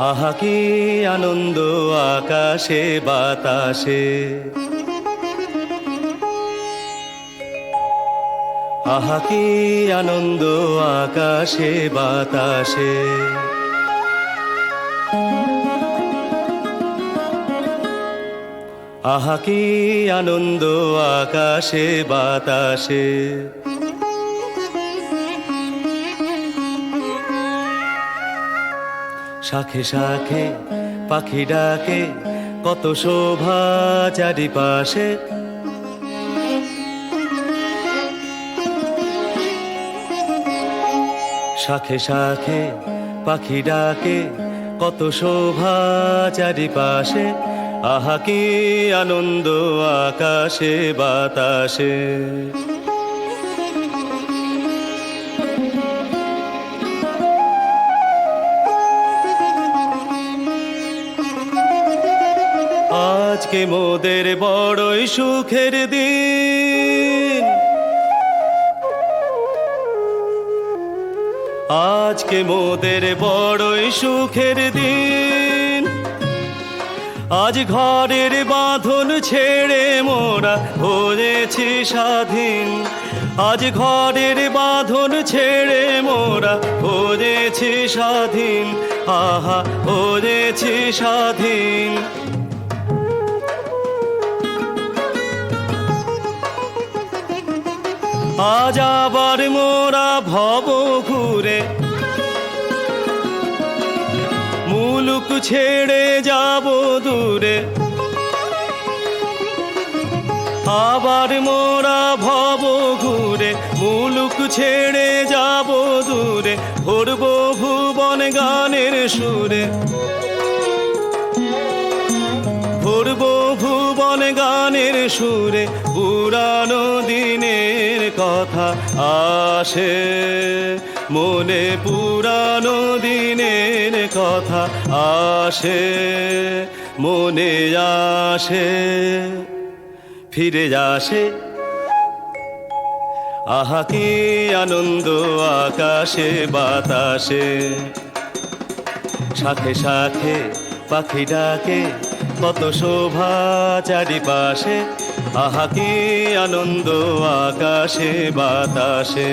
আহা কি আনন্দ আকাশে বাতাসে, আহা কি আনন্দ আকাশে বাতাসে। আহা কি আনন্দ আকাশে বাতাসে। শাখে শাখে পাখি ডাকে, কত শোভা চারিপাশে। শাখে শাখে পাখি ডাকে, কত শোভা চারিপাশে। আহা কি আনন্দ আকাশে বাতাসে। আজকে মোদের বড়ই সুখের দিন, আজকে মোদের বড়ই সুখের দিন। আজ ঘরের বাঁধন ছেড়ে মোরা হয়েছি স্বাধীন। আজ ঘরের বাঁধন ছেড়ে মোরা হয়েছি স্বাধীন। আহা হয়েছি স্বাধীন। আজ আবার মোরা ভব ঘুরে মুলুক ছেড়ে যাব দূরে। আবার মোরা ভব ঘুরে মুলুক ছেড়ে যাব দূরে। ভরব ভুবন গানের সুরে, ভরব ভুবন গানের সুরে। পুরানো দিনের কথা আসে মনে, পুরানো দিনের কথা আসে মনে আসে, ফিরে আসে। আহা কি আনন্দ আকাশে বাতাসে। শাখে শাখে পাখি ডাকে, কত শোভা চারিপাশে। আহা কি আনন্দ আকাশে বাতাসে।